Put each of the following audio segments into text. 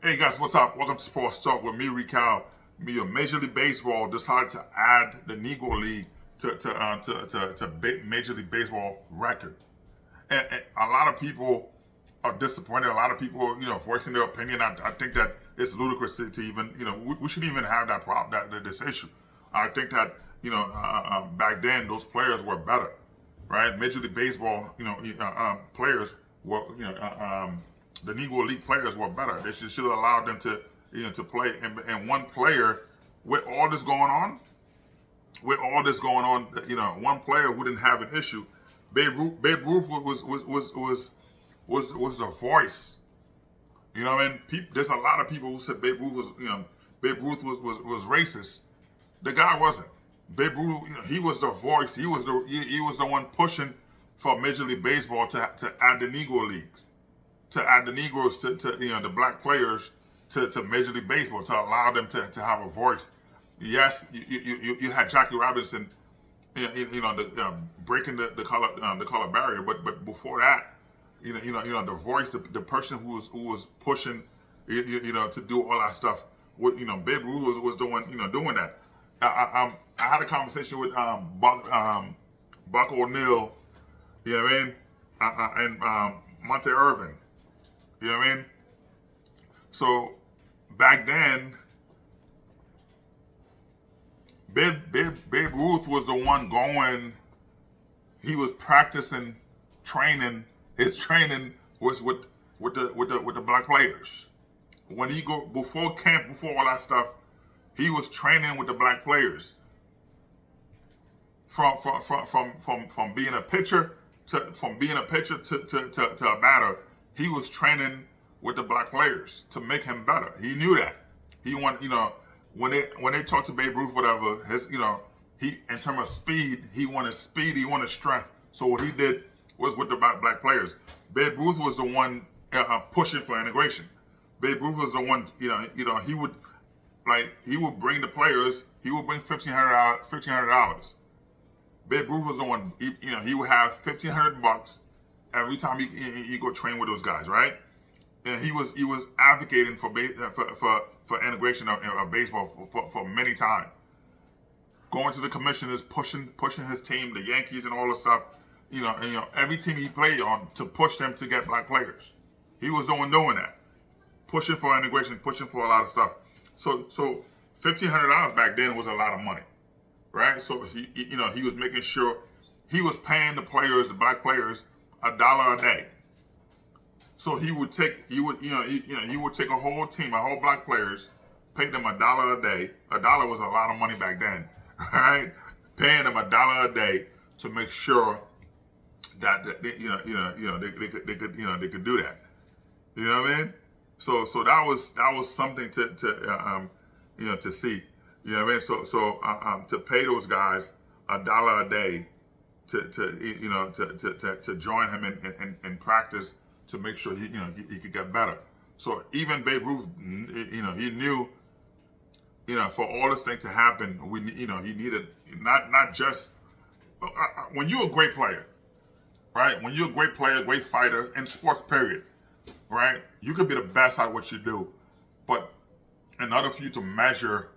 Hey guys, what's up? Welcome to Sports Talk with me, Rical. Major League Baseball decided to add the Negro League to Major League Baseball record, and a lot of people are disappointed. A lot of people, voicing their opinion. I think that it's ludicrous to even, we shouldn't even have that problem, this issue. I think that back then those players were better, right? Major League Baseball, players were, the Negro League players were better. They should have allowed them to play. And one player, with all this going on, one player wouldn't have an issue. Babe Ruth was the voice. You know what I mean? There's a lot of people who said Babe Ruth was racist. The guy wasn't. Babe Ruth, he was the voice. He was the one pushing for Major League Baseball to add the Negro Leagues, to add the Negroes to the black players to Major League Baseball, to allow them to have a voice. Yes, you had Jackie Robinson, breaking the color barrier, but before that, the voice, the person who was pushing, to do all that stuff. Babe Ruth was doing that. I had a conversation with Buck O'Neill, you know what I mean, and Monte Irvin, you know what I mean. So back then, Babe Ruth was the one going. He was practicing, training. His training was with the black players. When he go before camp, before all that stuff, he was training with the black players. From being a pitcher to a batter, he was training with the black players to make him better. He knew that. He when they talked to Babe Ruth, whatever, he in terms of speed, he wanted strength. So what he did was with the black players. Babe Ruth was the one pushing for integration. Babe Ruth was the one, he would bring the players. He would bring $1,500. Babe Ruth was the one. He would have $1,500 every time he go train with those guys, right? And he was advocating for integration of baseball for many times. Going to the commissioners, pushing his team, the Yankees and all the stuff. Every team he played on to push them to get black players. He was doing that, pushing for integration, pushing for a lot of stuff. So $1,500 back then was a lot of money, right? So he was making sure he was paying the black players $1 a day. So he would take a whole team, a whole black players, pay them $1 a day. $1 was a lot of money back then, right? Paying them $1 a day to make sure that they could do that. You know what I mean? So that was something to see. You know what I mean? So to pay those guys $1 a day to join him in practice, to make sure he could get better. So even Babe Ruth, he knew, for all this thing to happen, he needed not just when you're a great player, right? When you're a great player, great fighter in sports, period, right? You could be the best at what you do, but in order for you to measure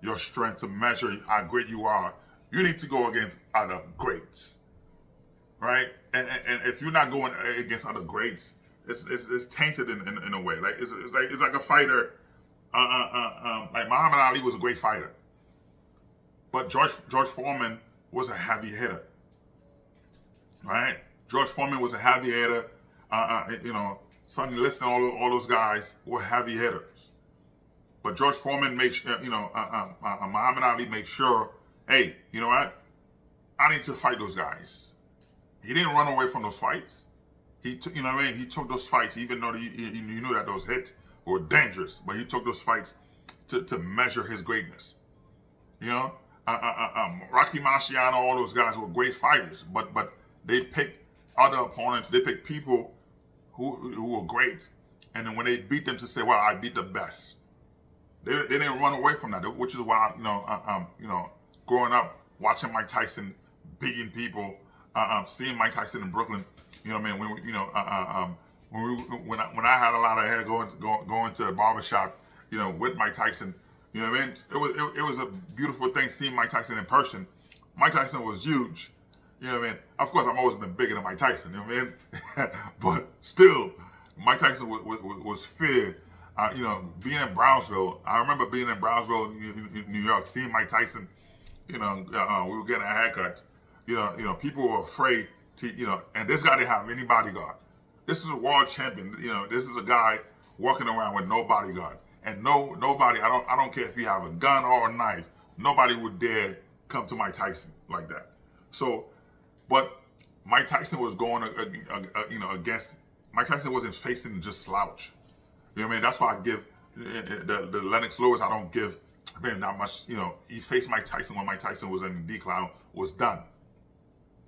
your strength, to measure how great you are, you need to go against other greats, right? And if you're not going against other greats, it's tainted in a way. Like it's like a fighter. Like Muhammad Ali was a great fighter, but George Foreman was a heavy hitter, right? George Foreman was a heavy hitter. Sonny Liston, all those guys were heavy hitters. But George Foreman makes Muhammad Ali make sure, hey, you know what? I need to fight those guys. He didn't run away from those fights. He took those fights, even though he knew that those hits were dangerous. But he took those fights to measure his greatness. Rocky Marciano, all those guys were great fighters, but they picked other opponents. They picked people who were great, and then when they beat them, to say, "Well, I beat the best." They didn't run away from that, which is why growing up watching Mike Tyson beating people, seeing Mike Tyson in Brooklyn, when I had a lot of hair going to the barbershop, with Mike Tyson, you know what I mean? It was a beautiful thing seeing Mike Tyson in person. Mike Tyson was huge. You know what I mean? Of course, I've always been bigger than Mike Tyson. You know what I mean? But still, Mike Tyson was feared. Being in Brownsville, I remember being in Brownsville, New York, seeing Mike Tyson. We were getting our haircuts. People were afraid to, and this guy didn't have any bodyguard. This is a world champion. This is a guy walking around with no bodyguard. And nobody, I don't care if you have a gun or a knife, nobody would dare come to Mike Tyson like that. So, but Mike Tyson was going, against, Mike Tyson wasn't facing just slouch. You know what I mean? That's why I give the Lennox Lewis, I don't give him that much. He faced Mike Tyson when Mike Tyson was in decline, was done.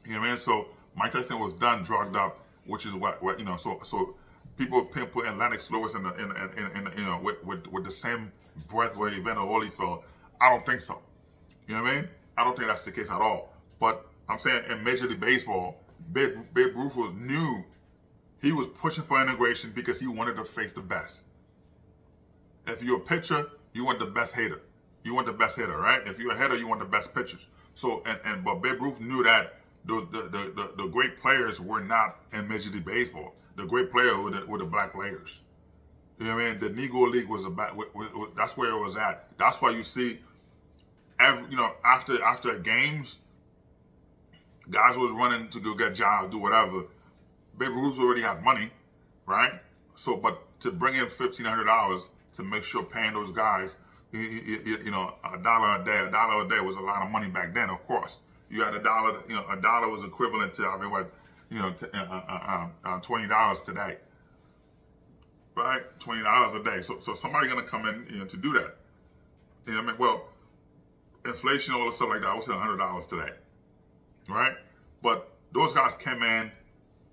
You know what I mean? So Mike Tyson was done, drugged up, which is what so people putting Lennox Lewis in with the same breath where Evander Holyfield. I don't think so. You know what I mean? I don't think that's the case at all. But I'm saying in Major League Baseball, Babe Ruth knew he was pushing for integration because he wanted to face the best. If you're a pitcher, you want the best hitter. You want the best hitter, right? If you're a hitter, you want the best pitchers. So but Babe Ruth knew that the great players were not in Major League Baseball. The great players were the black players. You know what I mean? The Negro League was that's where it was at. That's why you see, after games, guys was running to go get jobs, do whatever. Babe Ruth already had money, right? So, but to bring in $1,500 to make sure paying those guys, $1 a day was a lot of money back then. Of course, you had $1. $1 was equivalent to $20 today, right? $20 a day. So somebody gonna come in to do that. You know what I mean? Well, inflation, all the stuff like that, I would say $100 today, right? But those guys came in.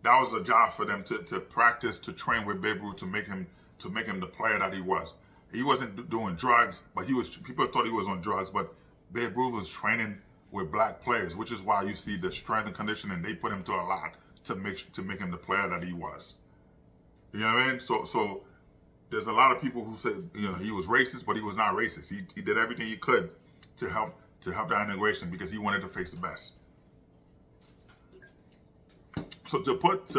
That was a job for them to practice, to train with Babe Ruth to make him the player that he was. He wasn't doing drugs, but people thought he was on drugs, but Babe Ruth was training with black players, which is why you see the strength and conditioning. They put him to a lot to make him the player that he was. You know what I mean? So there's a lot of people who say he was racist, but he was not racist. He did everything he could to help that integration because he wanted to face the best. So to put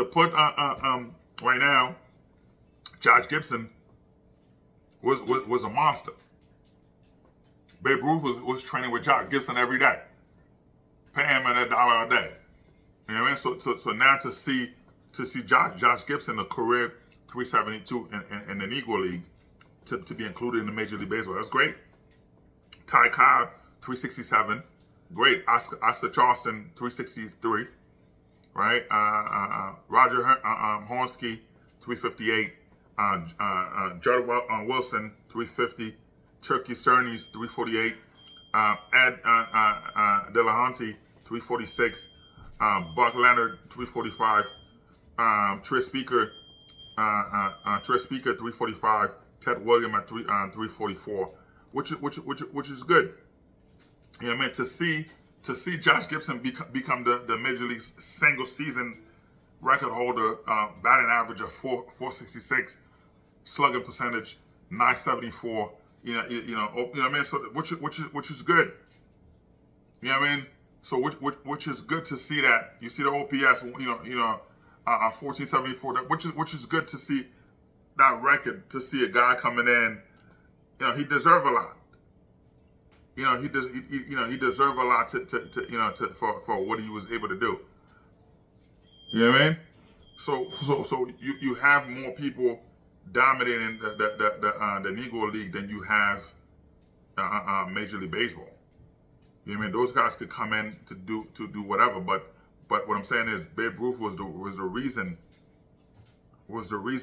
right now, Josh Gibson was a monster. Babe Ruth was training with Josh Gibson every day, paying him $1 a day. You know what I mean? So now to see Josh Gibson, a career 372 in the Negro League, to be included in the Major League Baseball, that's great. Ty Cobb 367, great. Oscar Charleston 363. Right, Roger Hornsky, 358, Judd Wilson, 350, Turkey Stearns, 348, Ed Delahanty, 346, Buck Leonard, 345, Tris Speaker, 345, Ted Williams at 344, which is good. You know what I mean? To see Josh Gibson become the Major League single season record holder, batting average of 466, slugging percentage 974. You know what I mean. So which is good. You know what I mean. So which is good to see that. You see the OPS, 1474. Which is good to see that record. To see a guy coming in, he deserves a lot. He deserved a lot for what he was able to do. You know what I mean? So you have more people dominating the Negro League than you have Major League Baseball. You know what I mean? Those guys could come in to do whatever, but what I'm saying is Babe Ruth was the reason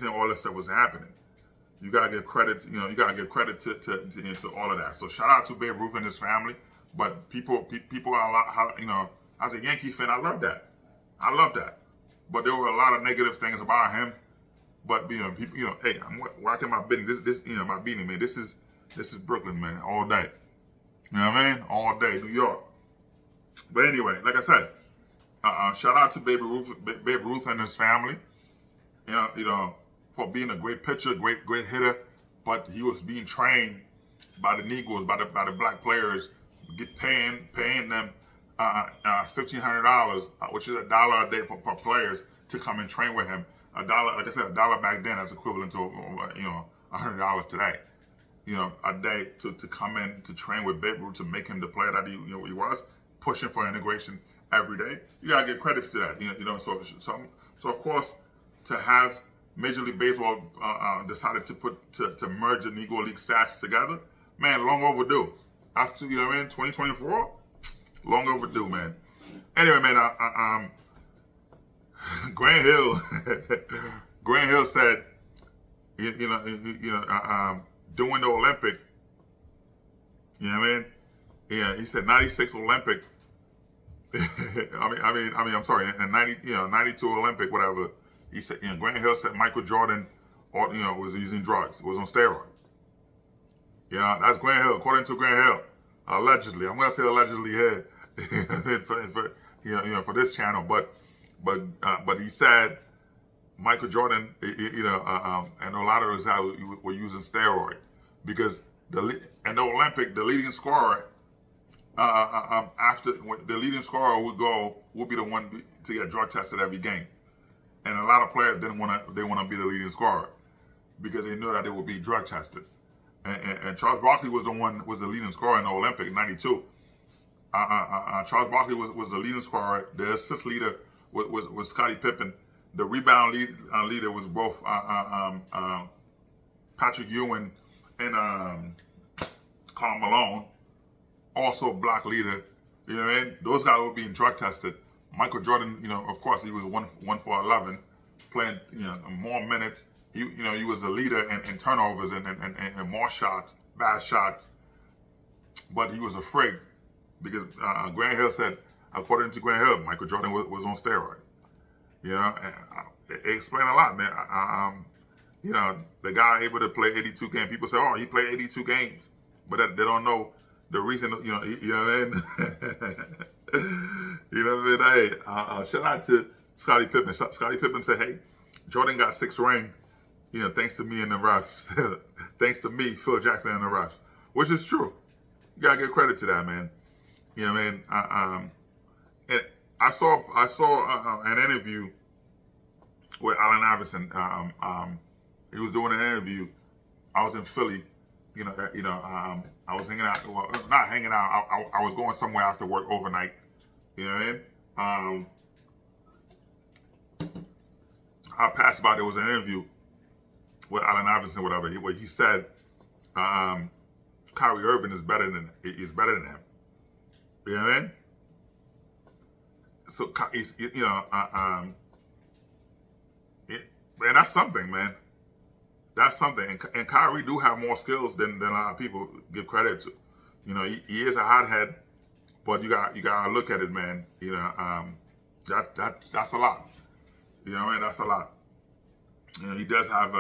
all this stuff was happening. You gotta give credit, you gotta give credit to all of that. So shout out to Babe Ruth and his family. But people are a lot, as a Yankee fan, I love that. But there were a lot of negative things about him. But people, hey, I'm walking my business. My beanie, man. This is Brooklyn, man, all day. You know what I mean? All day, New York. But anyway, like I said, shout out to Babe Ruth and his family. for being a great pitcher, great hitter, but he was being trained by the Negroes, by the black players, paying them $1,500, which is $1 a day for players to come and train with him. $1, like I said, $1 back then, that's equivalent to $100 today. A day to come in to train with Babe Ruth, to make him the player that he was, pushing for integration every day. You gotta give credit to that. So of course, to have Major League Baseball decided to merge the Negro League stats together, man, long overdue. That's 2024, long overdue, man. Anyway, man, Grant Hill said, during the Olympic, Yeah, he said 96 Olympic. I'm sorry, in 92 Olympic, whatever. He said, Grant Hill said Michael Jordan, was using drugs, was on steroids. That's Grant Hill, according to Grant Hill, allegedly. I'm gonna say allegedly here, for this channel, but he said Michael Jordan, and a lot of those guys were using steroid because in the Olympic, the leading scorer after the leading scorer would be the one to get drug tested every game, and a lot of players didn't want to be the leading scorer because they knew that they would be drug tested. And Charles Barkley was the leading scorer in the Olympic in '92. Charles Barkley was the leading scorer. The assist leader was Scottie Pippen. The rebound leader was both Patrick Ewing and Karl Malone. Also black leader. You know what I mean? Those guys were being drug tested. Michael Jordan, of course, he was 1 for 11, playing more minutes. He was a leader in turnovers and more shots, bad shots. But he was afraid because Grant Hill said, according to Grant Hill, Michael Jordan was on steroid. And it explained a lot, man. The guy able to play 82 games. People say, oh, he played 82 games, but they don't know the reason. You know what I mean? Hey, shout out to Scottie Pippen. Scottie Pippen said, hey, Jordan got 6 rings. Thanks to me and the refs. Thanks to me, Phil Jackson and the refs, which is true. You gotta give credit to that, man. You know what I mean? And I saw an interview with Allen Iverson. He was doing an interview. I was in Philly. I was hanging out. Well, not hanging out. I was going somewhere after work overnight. You know what I mean? I passed by. There was an interview with Allen Iverson, whatever. Where he said, Kyrie Irving is better than him. You know what I mean? So man, that's something, man. That's something. And Kyrie do have more skills than a lot of people give credit to. He is a hothead, but you gotta look at it, man. That's a lot. You know what I mean? That's a lot. He does have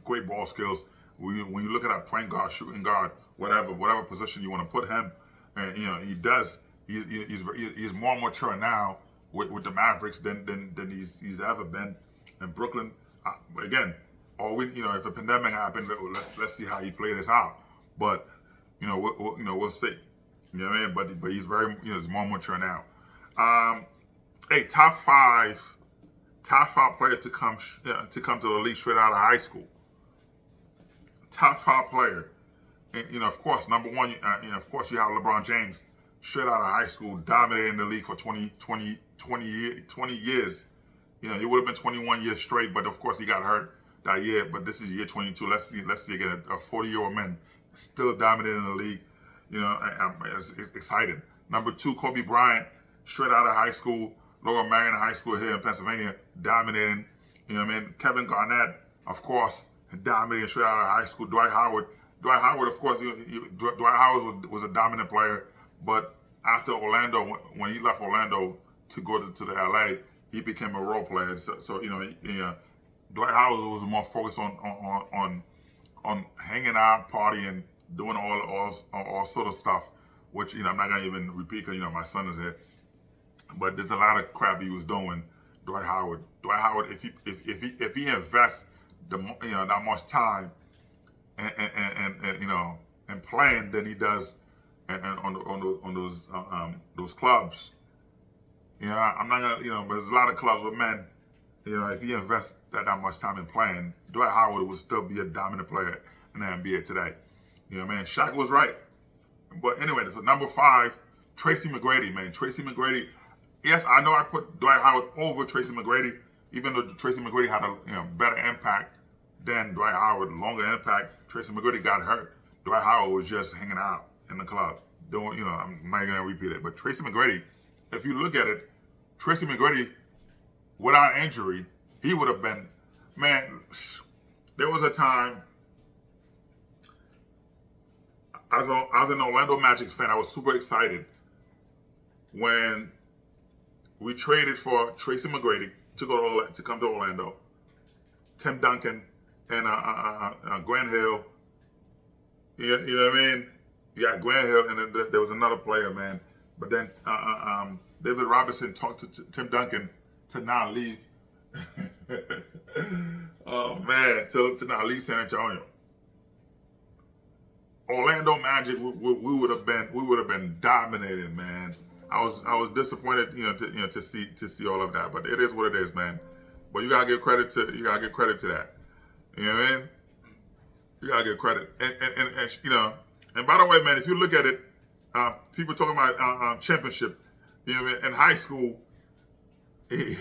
great ball skills. When you look at that point guard, shooting guard, whatever position you want to put him, and he does. He's more mature now with the Mavericks than he's ever been in Brooklyn. Again, if a pandemic happened, let's see how he play this out. But we'll see. You know what I mean? But he's very he's more mature now. Hey, top five player to come to the league straight out of high school. Top 5 player, and of course, number one, of course you have LeBron James, straight out of high school, dominating the league for 20 years. He would have been 21 years straight, but of course he got hurt that year. But this is year 22. Let's see again, a 40-year-old man still dominating the league. It's exciting. Number 2, Kobe Bryant, straight out of high school, Lower Marion High School here in Pennsylvania, dominating. Kevin Garnett, of course, dominating straight out of high school. Dwight Howard, of course, Dwight Howard was a dominant player, but after Orlando, when he left Orlando to go to the LA, he became a role player. So Dwight Howard was more focused on hanging out, partying, doing all sort of stuff, which I'm not gonna even repeat because my son is here. But there's a lot of crap he was doing. Dwight Howard, if he invests that much time and and playing than he does and on those clubs. I'm not gonna, but there's a lot of clubs with men. If he invests that much time in playing, Dwight Howard would still be a dominant player in the NBA today. Man, Shaq was right. But anyway, number 5, Tracy McGrady, man. Tracy McGrady. Yes, I know I put Dwight Howard over Tracy McGrady, even though Tracy McGrady had a better impact than Dwight Howard, longer impact. Tracy McGrady got hurt. Dwight Howard was just hanging out in the club. I'm not gonna repeat it, but Tracy McGrady, if you look at it, Tracy McGrady, without injury, he would have been, man. There was a time, as an Orlando Magic fan, I was super excited when we traded for Tracy McGrady to come to Orlando. Tim Duncan and Grant Hill. You know what I mean? You got Grant Hill, and then there was another player, man. But then David Robinson talked to Tim Duncan to not leave. Oh man, to not leave San Antonio. Orlando Magic, we would have been dominated, man. I was disappointed, to see all of that, but it is what it is, man. But you gotta give credit to that. You know what I mean? You gotta give credit, and by the way, man, if you look at it, people talking about championship. In high school, in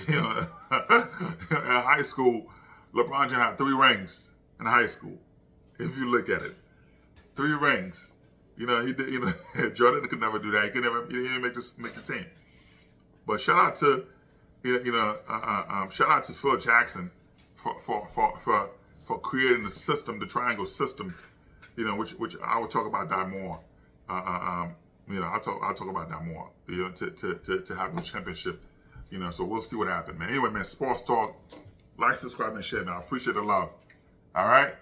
high school, LeBron James had 3 rings in high school. If you look at it, 3 rings. He did. Jordan could never do that. He didn't make the team. But shout out to, shout out to Phil Jackson for creating the system, the triangle system. Which I will talk about that more. I'll talk about that more. To have the championship. So we'll see what happens, man. Anyway, man, sports talk. Like, subscribe, and share, man. I appreciate the love. All right.